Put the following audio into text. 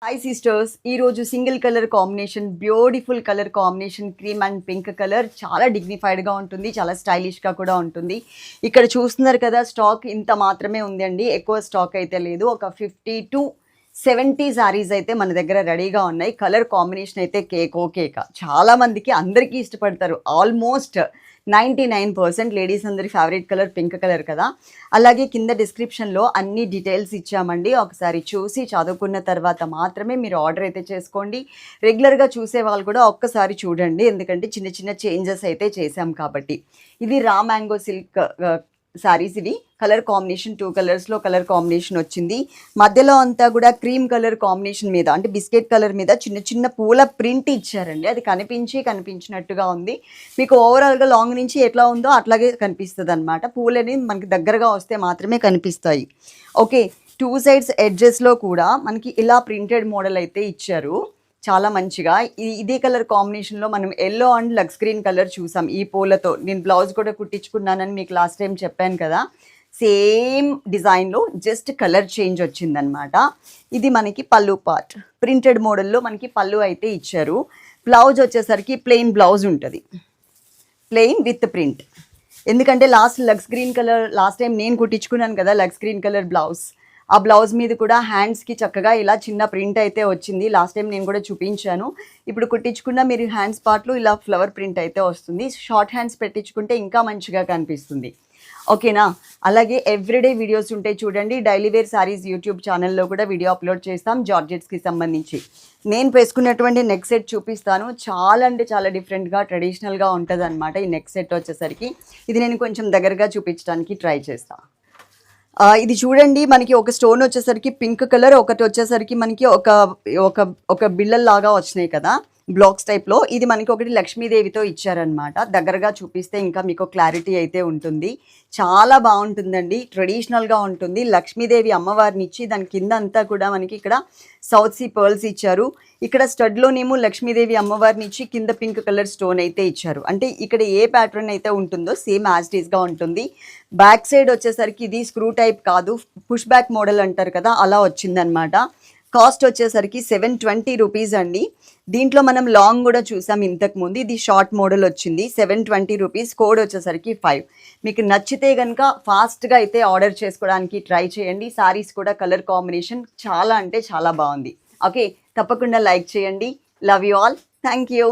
Hi sisters, ఈరోజు single colour combination, beautiful colour combination, cream and pink colour చాలా డిగ్నిఫైడ్గా ఉంటుంది, చాలా స్టైలిష్గా కూడా ఉంటుంది. ఇక్కడ చూస్తున్నారు కదా, స్టాక్ ఇంత మాత్రమే ఉంది అండి, ఎక్కువ స్టాక్ అయితే లేదు. ఒక 50 to 70 శారీస్ అయితే మన దగ్గర రెడీగా ఉన్నాయి. కలర్ కాంబినేషన్ అయితే కేక. చాలా మందికి అందరికీ ఇష్టపడతారు. ఆల్మోస్ట్ 99% లేడీస్ అందరి ఫేవరెట్ కలర్ పింక్ కలర్ కదా. అలాగే కింద డిస్క్రిప్షన్లో అన్ని డీటెయిల్స్ ఇచ్చామండి. ఒకసారి చూసి చదువుకున్న తర్వాత మాత్రమే మీరు ఆర్డర్ అయితే చేసుకోండి. రెగ్యులర్గా చూసే వాళ్ళు కూడా ఒక్కసారి చూడండి, ఎందుకంటే చిన్న చిన్న చేంజెస్ అయితే చేసాం కాబట్టి. ఇది రా మ్యాంగో సిల్క్ శారీస్. ఇవి కలర్ కాంబినేషన్ 2 కలర్స్లో కలర్ కాంబినేషన్ వచ్చింది. మధ్యలో అంతా కూడా క్రీమ్ కలర్ కాంబినేషన్ మీద, అంటే బిస్కెట్ కలర్ మీద చిన్న చిన్న పూల ప్రింట్ ఇచ్చారండి. అది కనిపించినట్టుగా ఉంది. మీకు ఓవరాల్గా లాంగ్ నుంచి ఎట్లా ఉందో అట్లాగే కనిపిస్తుంది అనమాట. పూలని మనకి దగ్గరగా వస్తే మాత్రమే కనిపిస్తాయి. ఓకే, 2 సైడ్స్ ఎడ్జెస్లో కూడా మనకి ఇలా ప్రింటెడ్ మోడల్ అయితే ఇచ్చారు, చాలా మంచిగా. ఇదే కలర్ కాంబినేషన్లో మనం ఎల్లో అండ్ లక్స్ గ్రీన్ కలర్ చూసాం. ఈ పూలతో నేను బ్లౌజ్ కూడా కుట్టించుకున్నానని మీకు లాస్ట్ టైం చెప్పాను కదా. సేమ్ డిజైన్లో జస్ట్ కలర్ చేంజ్ వచ్చిందనమాట. ఇది మనకి పళ్ళు పార్ట్, ప్రింటెడ్ మోడల్లో మనకి పళ్ళు అయితే ఇచ్చారు. బ్లౌజ్ వచ్చేసరికి ప్లెయిన్ బ్లౌజ్ ఉంటుంది, ప్లెయిన్ విత్ ప్రింట్. ఎందుకంటే లక్స్ గ్రీన్ కలర్ లాస్ట్ టైం నేను కుట్టించుకున్నాను కదా, లక్స్ గ్రీన్ కలర్ బ్లౌజ్. ఆ బ్లౌజ్ మీద కూడా హ్యాండ్స్కి చక్కగా ఇలా చిన్న ప్రింట్ అయితే వచ్చింది. లాస్ట్ టైం నేను కూడా చూపించాను. ఇప్పుడు కుట్టించుకున్న మీరు హ్యాండ్స్ పార్ట్లో ఇలా ఫ్లవర్ ప్రింట్ అయితే వస్తుంది. షార్ట్ హ్యాండ్స్ పెట్టించుకుంటే ఇంకా మంచిగా కనిపిస్తుంది. ఓకేనా. అలాగే ఎవ్రీడే వీడియోస్ ఉంటాయి చూడండి. డైలీ వేర్ శారీస్ యూట్యూబ్ ఛానల్లో కూడా వీడియో అప్లోడ్ చేస్తాం జార్జెట్స్కి సంబంధించి. నేను వేసుకున్నటువంటి నెక్ సెట్ చూపిస్తాను. చాలా అంటే చాలా డిఫరెంట్గా ట్రెడిషనల్గా ఉంటుంది అనమాట ఈ నెక్ సెట్ వచ్చేసరికి. ఇది నేను కొంచెం దగ్గరగా చూపించడానికి ట్రై చేస్తాను. ఇది చూడండి, మనకి ఒక స్టోన్ వచ్చేసరికి పింక్ కలర్, ఒకటి వచ్చేసరికి మనకి ఒక బిళ్ళల్లాగా వచ్చినాయి కదా బ్లాక్స్ టైప్లో. ఇది మనకి ఒకటి లక్ష్మీదేవితో ఇచ్చారనమాట. దగ్గరగా చూపిస్తే ఇంకా మీకు క్లారిటీ అయితే ఉంటుంది. చాలా బాగుంటుందండి, ట్రెడిషనల్గా ఉంటుంది. లక్ష్మీదేవి అమ్మవారిని ఇచ్చి దాని కింద అంతా కూడా మనకి ఇక్కడ సౌత్ సీ పర్ల్స్ ఇచ్చారు. ఇక్కడ స్టడ్లోనేమో లక్ష్మీదేవి అమ్మవారిని ఇచ్చి కింద పింక్ కలర్ స్టోన్ అయితే ఇచ్చారు. అంటే ఇక్కడ ఏ ప్యాటర్న్ అయితే ఉంటుందో సేమ్ యాజ్ ఇట్ ఈస్గా ఉంటుంది. బ్యాక్ సైడ్ వచ్చేసరికి ఇది స్క్రూ టైప్ కాదు, పుష్ బ్యాక్ మోడల్ అంటారు కదా, అలా వచ్చిందనమాట. కాస్ట్ వచ్చేసరికి 720 రూపీస్ అండి. దీంట్లో మనం లాంగ్ కూడా చూసాం ఇంతకుముందు. ఇది షార్ట్ మోడల్ వచ్చింది, 720 రూపీస్. కోడ్ వచ్చేసరికి 5. మీకు నచ్చితే కనుక ఫాస్ట్గా అయితే ఆర్డర్ చేసుకోవడానికి ట్రై చేయండి. సారీస్ కూడా కలర్ కాంబినేషన్ చాలా అంటే చాలా బాగుంది. ఓకే, తప్పకుండా లైక్ చేయండి. Love you all. Thank you.